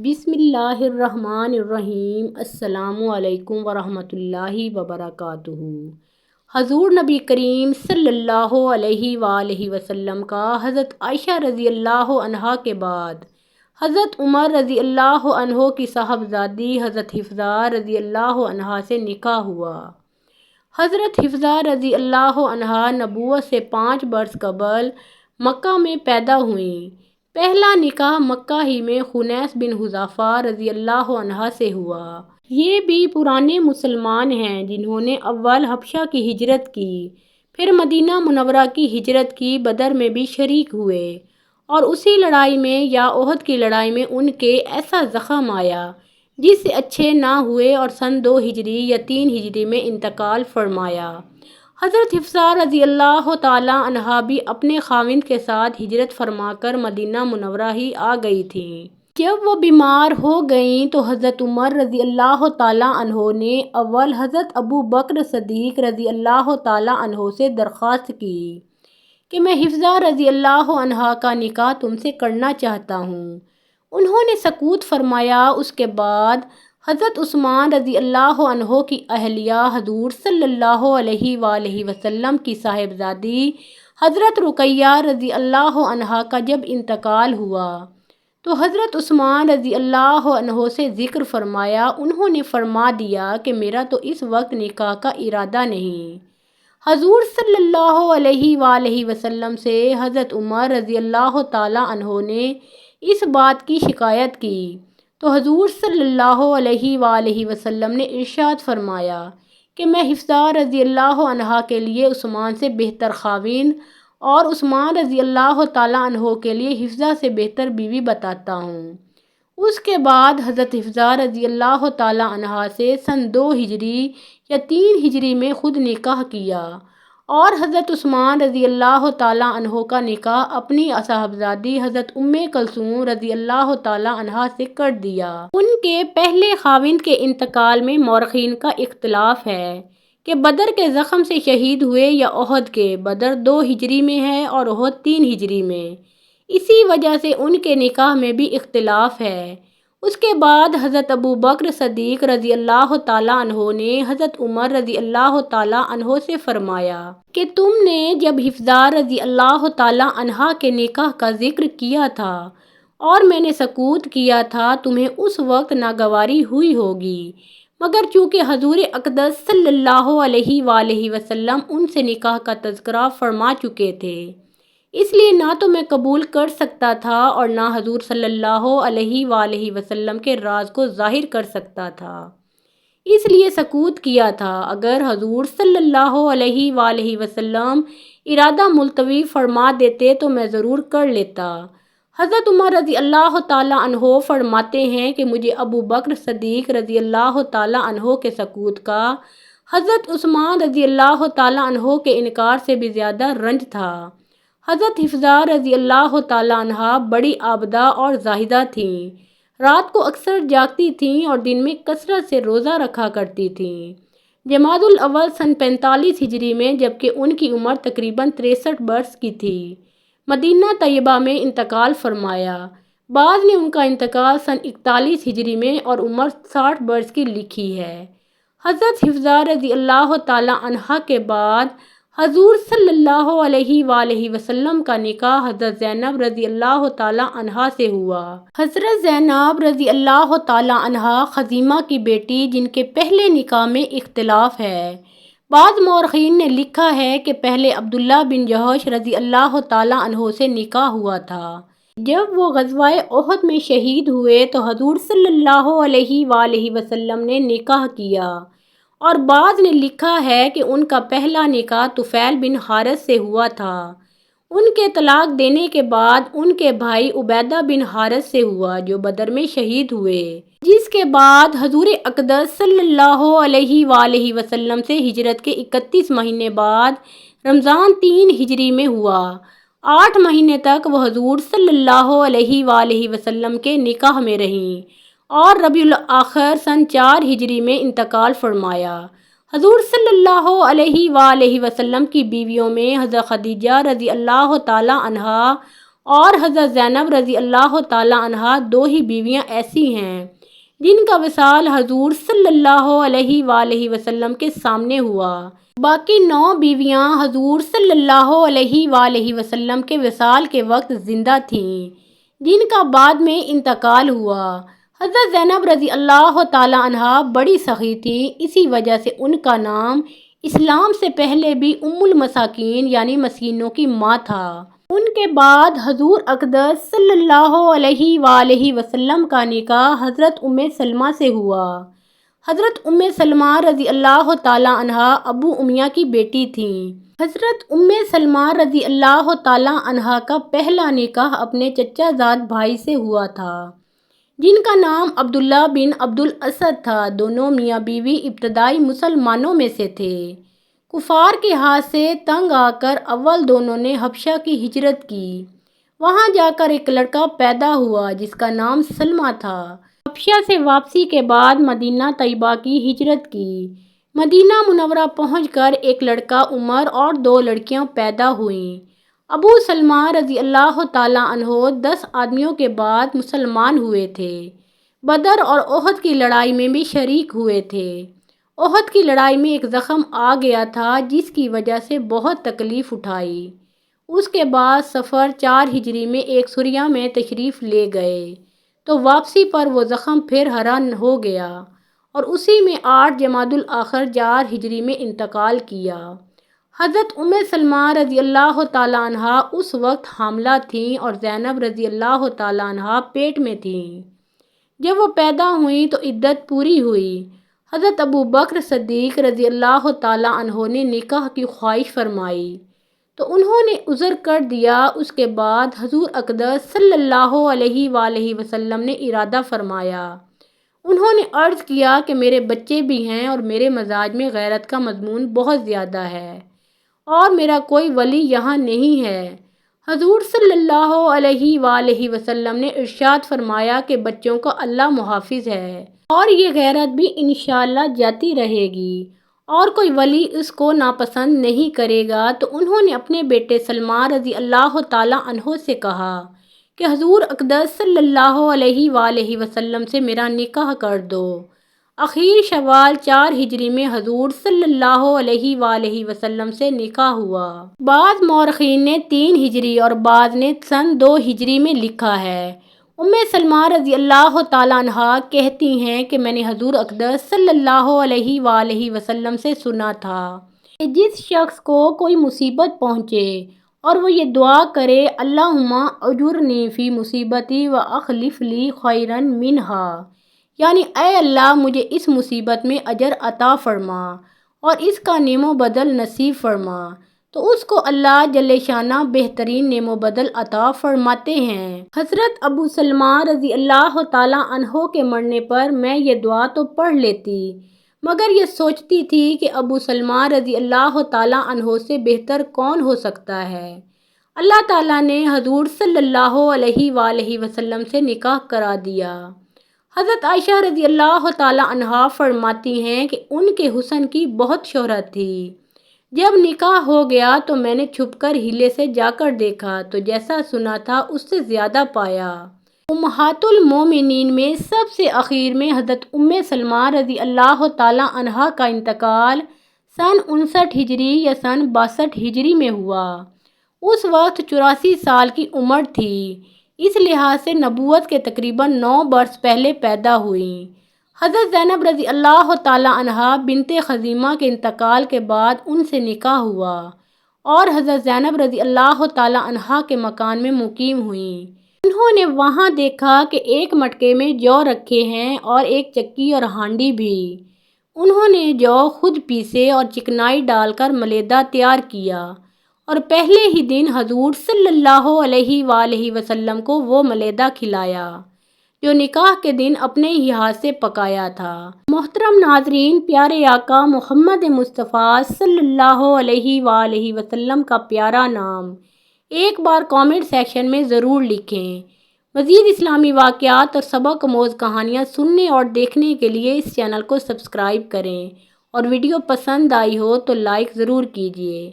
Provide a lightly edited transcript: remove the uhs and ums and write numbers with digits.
بسم اللہ الرحمن الرحیم۔ السلام علیکم ورحمۃ اللہ وبرکاتہ۔ حضور نبی کریم صلی اللہ علیہ وآلہ وسلم کا حضرت عائشہ رضی اللہ عنہا کے بعد حضرت عمر رضی اللہ عنہ کی صاحبزادی حضرت حفصہ رضی اللہ عنہا سے نکاح ہوا۔ حضرت حفصہ رضی اللہ عنہا نبوت سے 5 برس قبل مکہ میں پیدا ہوئیں۔ پہلا نکاح مکہ ہی میں خنیس بن حذافہ رضی اللہ عنہ سے ہوا۔ یہ بھی پرانے مسلمان ہیں جنہوں نے اول حبشہ کی ہجرت کی، پھر مدینہ منورہ کی ہجرت کی، بدر میں بھی شریک ہوئے اور اسی لڑائی میں یا احد کی لڑائی میں ان کے ایسا زخم آیا جس سے اچھے نہ ہوئے اور سن 2 ہجری یا 3 ہجری میں انتقال فرمایا۔ حضرت حفصہ رضی اللہ تعالیٰ عنہا بھی اپنے خاوند کے ساتھ ہجرت فرما کر مدینہ منورہ ہی آ گئی تھیں۔ جب وہ بیمار ہو گئیں تو حضرت عمر رضی اللہ تعالیٰ عنہ نے اول حضرت ابو بکر صدیق رضی اللہ تعالیٰ عنہ سے درخواست کی کہ میں حفصہ رضی اللہ عنہا کا نکاح تم سے کرنا چاہتا ہوں۔ انہوں نے سکوت فرمایا۔ اس کے بعد حضرت عثمان رضی اللہ عنہ کی اہلیہ حضور صلی اللہ علیہ وآلہ وسلم کی صاحبزادی حضرت رقیہ رضی اللہ عنہا کا جب انتقال ہوا تو حضرت عثمان رضی اللہ عنہ سے ذکر فرمایا۔ انہوں نے فرما دیا کہ میرا تو اس وقت نکاح کا ارادہ نہیں۔ حضور صلی اللہ علیہ وآلہ وسلم سے حضرت عمر رضی اللہ تعالیٰ عنہ نے اس بات کی شکایت کی تو حضور صلی اللہ علیہ وآلہ وسلم نے ارشاد فرمایا کہ میں حفصہ رضی اللہ عنہا کے لیے عثمان سے بہتر خاوند اور عثمان رضی اللہ تعالیٰ عنہ کے لیے حفصہ سے بہتر بیوی بتاتا ہوں۔ اس کے بعد حضرت حفصہ رضی اللہ تعالیٰ عنہا سے سن 2 ہجری یا 3 ہجری میں خود نکاح کیا اور حضرت عثمان رضی اللہ تعالیٰ عنہ کا نکاح اپنی صاحبزادی حضرت کلثوم رضی اللہ تعالیٰ عنہا سے کر دیا۔ ان کے پہلے خاوند کے انتقال میں مورخین کا اختلاف ہے کہ بدر کے زخم سے شہید ہوئے یا احد کے۔ بدر 2 ہجری میں ہے اور احد 3 ہجری میں، اسی وجہ سے ان کے نکاح میں بھی اختلاف ہے۔ اس کے بعد حضرت ابو بکر صدیق رضی اللہ تعالیٰ عنہ نے حضرت عمر رضی اللہ تعالیٰ عنہ سے فرمایا کہ تم نے جب حفصہ رضی اللہ تعالیٰ عنہا کے نکاح کا ذکر کیا تھا اور میں نے سکوت کیا تھا، تمہیں اس وقت ناگواری ہوئی ہوگی، مگر چونکہ حضور اقدس صلی اللہ علیہ وآلہ وسلم ان سے نکاح کا تذکرہ فرما چکے تھے، اس لیے نہ تو میں قبول کر سکتا تھا اور نہ حضور صلی اللہ علیہ وآلہ وسلم کے راز کو ظاہر کر سکتا تھا، اس لیے سکوت کیا تھا۔ اگر حضور صلی اللہ علیہ وآلہ وسلم ارادہ ملتوی فرما دیتے تو میں ضرور کر لیتا۔ حضرت عمر رضی اللہ تعالیٰ عنہ فرماتے ہیں کہ مجھے ابو بکر صدیق رضی اللہ تعالیٰ عنہ کے سکوت کا حضرت عثمان رضی اللہ تعالیٰ عنہ کے انکار سے بھی زیادہ رنج تھا۔ حضرت حفصہ رضی اللہ تعالیٰ عنہا بڑی عابدہ اور زاہدہ تھیں، رات کو اکثر جاگتی تھیں اور دن میں کثرت سے روزہ رکھا کرتی تھیں۔ جمادی الاول سن 45 ہجری میں جبکہ ان کی عمر تقریباً 63 برس کی تھی، مدینہ طیبہ میں انتقال فرمایا۔ بعض نے ان کا انتقال سن 41 ہجری میں اور عمر 60 برس کی لکھی ہے۔ حضرت حفصہ رضی اللہ تعالیٰ عنہا کے بعد حضور صلی اللہ علیہ وآلہ وسلم کا نکاح حضرت زینب رضی اللہ تعالیٰ عنہا سے ہوا۔ حضرت زینب رضی اللہ تعالیٰ عنہا خزیمہ کی بیٹی جن کے پہلے نکاح میں اختلاف ہے۔ بعض مورخین نے لکھا ہے کہ پہلے عبداللہ بن جحش رضی اللہ تعالیٰ عنہ سے نکاح ہوا تھا۔ جب وہ غزوہ احد میں شہید ہوئے تو حضور صلی اللہ علیہ وآلہ وسلم نے نکاح کیا، اور بعض نے لکھا ہے کہ ان کا پہلا نکاح طفیل بن حارث سے ہوا تھا۔ ان کے طلاق دینے کے بعد ان کے بھائی عبیدہ بن حارث سے ہوا جو بدر میں شہید ہوئے، جس کے بعد حضور اقدس صلی اللہ علیہ وآلہ وسلم سے ہجرت کے 31 مہینے بعد رمضان 3 ہجری میں ہوا۔ 8 مہینے تک وہ حضور صلی اللہ علیہ وآلہ وسلم کے نکاح میں رہیں اور ربیع الاخر سن 4 ہجری میں انتقال فرمایا۔ حضور صلی اللہ علیہ وآلہ وسلم کی بیویوں میں حضرت خدیجہ رضی اللہ تعالیٰ عنہا اور حضرت زینب رضی اللہ تعالیٰ عنہا 2 ہی بیویاں ایسی ہیں جن کا وصال حضور صلی اللہ علیہ وآلہ وسلم کے سامنے ہوا۔ باقی 9 بیویاں حضور صلی اللہ علیہ وآلہ وسلم کے وصال کے وقت زندہ تھیں، جن کا بعد میں انتقال ہوا۔ حضرت زینب رضی اللہ تعالیٰ عنہا بڑی سخی تھیں، اسی وجہ سے ان کا نام اسلام سے پہلے بھی ام المساکین یعنی مسکینوں کی ماں تھا۔ ان کے بعد حضور اقدس صلی اللہ علیہ وآلہ وسلم کا نکاح حضرت ام سلمہ سے ہوا۔ حضرت ام سلمہ رضی اللہ تعالیٰ عنہا ابو امیہ کی بیٹی تھیں۔ حضرت ام سلمہ رضی اللہ تعالیٰ عنہا کا پہلا نکاح اپنے چچا زاد بھائی سے ہوا تھا، جن کا نام عبداللہ بن عبد الاسد تھا۔ دونوں میاں بیوی ابتدائی مسلمانوں میں سے تھے۔ کفار کے ہاتھ سے تنگ آ کر اول دونوں نے حبشہ کی ہجرت کی۔ وہاں جا کر ایک لڑکا پیدا ہوا جس کا نام سلمہ تھا۔ حبشہ سے واپسی کے بعد مدینہ طیبہ کی ہجرت کی۔ مدینہ منورہ پہنچ کر ایک لڑکا عمر اور 2 لڑکیاں پیدا ہوئیں۔ ابو سلمہ رضی اللہ تعالیٰ عنہ 10 آدمیوں کے بعد مسلمان ہوئے تھے۔ بدر اور احد کی لڑائی میں بھی شریک ہوئے تھے۔ احد کی لڑائی میں ایک زخم آ گیا تھا جس کی وجہ سے بہت تکلیف اٹھائی۔ اس کے بعد صفر 4 ہجری میں ایک سوریہ میں تشریف لے گئے تو واپسی پر وہ زخم پھر ہرا ہو گیا اور اسی میں 8 جمادی الاخر 4 ہجری میں انتقال کیا۔ حضرت ام سلمہ رضی اللہ تعالیٰ عنہا اس وقت حاملہ تھیں اور زینب رضی اللہ تعالیٰ عنہا پیٹ میں تھیں۔ جب وہ پیدا ہوئیں تو عدت پوری ہوئی۔ حضرت ابو بکر صدیق رضی اللہ تعالیٰ عنہ نے نکاح کی خواہش فرمائی تو انہوں نے عذر کر دیا۔ اس کے بعد حضور اقدس صلی اللہ علیہ وآلہ وسلم نے ارادہ فرمایا۔ انہوں نے عرض کیا کہ میرے بچے بھی ہیں اور میرے مزاج میں غیرت کا مضمون بہت زیادہ ہے اور میرا کوئی ولی یہاں نہیں ہے۔ حضور صلی اللہ علیہ وآلہ وسلم نے ارشاد فرمایا کہ بچوں کا اللہ محافظ ہے اور یہ غیرت بھی انشاءاللہ جاتی رہے گی اور کوئی ولی اس کو ناپسند نہیں کرے گا۔ تو انہوں نے اپنے بیٹے سلمہ رضی اللہ تعالیٰ عنہ سے کہا کہ حضور اقدس صلی اللہ علیہ وآلہ وسلم سے میرا نکاح کر دو۔ اخیر شوال 4 ہجری میں حضور صلی اللہ علیہ وآلہ وسلم سے نکاح ہوا۔ بعض مورخین نے 3 ہجری اور بعض نے سن 2 ہجری میں لکھا ہے۔ ام سلمہ رضی اللہ تعالیٰ عنہا کہتی ہیں کہ میں نے حضور اقدس صلی اللہ علیہ وآلہ وسلم سے سنا تھا کہ جس شخص کو کوئی مصیبت پہنچے اور وہ یہ دعا کرے اللہم اجرنی فی مصیبتی و اخلف لی خیرا منہا، یعنی اے اللہ مجھے اس مصیبت میں اجر عطا فرما اور اس کا نعم و بدل نصیب فرما، تو اس کو اللہ جل شانہ بہترین نعم و بدل عطا فرماتے ہیں۔ حضرت ابو سلمہ رضی اللہ تعالیٰ عنہ کے مرنے پر میں یہ دعا تو پڑھ لیتی مگر یہ سوچتی تھی کہ ابو سلمہ رضی اللہ تعالیٰ عنہ سے بہتر کون ہو سکتا ہے۔ اللہ تعالیٰ نے حضور صلی اللہ علیہ وآلہ وسلم سے نکاح کرا دیا۔ حضرت عائشہ رضی اللہ تعالیٰ عنہا فرماتی ہیں کہ ان کے حسن کی بہت شہرت تھی۔ جب نکاح ہو گیا تو میں نے چھپ کر ہیلے سے جا کر دیکھا تو جیسا سنا تھا اس سے زیادہ پایا۔ امہات المومنین میں سب سے اخیر میں حضرت ام سلمہ رضی اللہ تعالیٰ عنہا کا انتقال سن 59 ہجری یا سن 62 ہجری میں ہوا۔ اس وقت 84 سال کی عمر تھی، اس لحاظ سے نبوت کے تقریباً 9 برس پہلے پیدا ہوئیں۔ حضرت زینب رضی اللہ تعالیٰ عنہا بنت خزیمہ کے انتقال کے بعد ان سے نکاح ہوا اور حضرت زینب رضی اللہ تعالیٰ عنہا کے مکان میں مقیم ہوئیں۔ انہوں نے وہاں دیکھا کہ ایک مٹکے میں جو رکھے ہیں اور ایک چکی اور ہانڈی بھی۔ انہوں نے جو خود پیسے اور چکنائی ڈال کر ملیدہ تیار کیا اور پہلے ہی دن حضور صلی اللہ علیہ وآلہ وسلم کو وہ ملیدہ کھلایا جو نکاح کے دن اپنے ہی ہاتھ سے پکایا تھا۔ محترم ناظرین، پیارے آقا محمد مصطفیٰ صلی اللہ علیہ وآلہ وسلم کا پیارا نام ایک بار کامنٹ سیکشن میں ضرور لکھیں۔ مزید اسلامی واقعات اور سبق آموز کہانیاں سننے اور دیکھنے کے لیے اس چینل کو سبسکرائب کریں اور ویڈیو پسند آئی ہو تو لائک ضرور کیجیے۔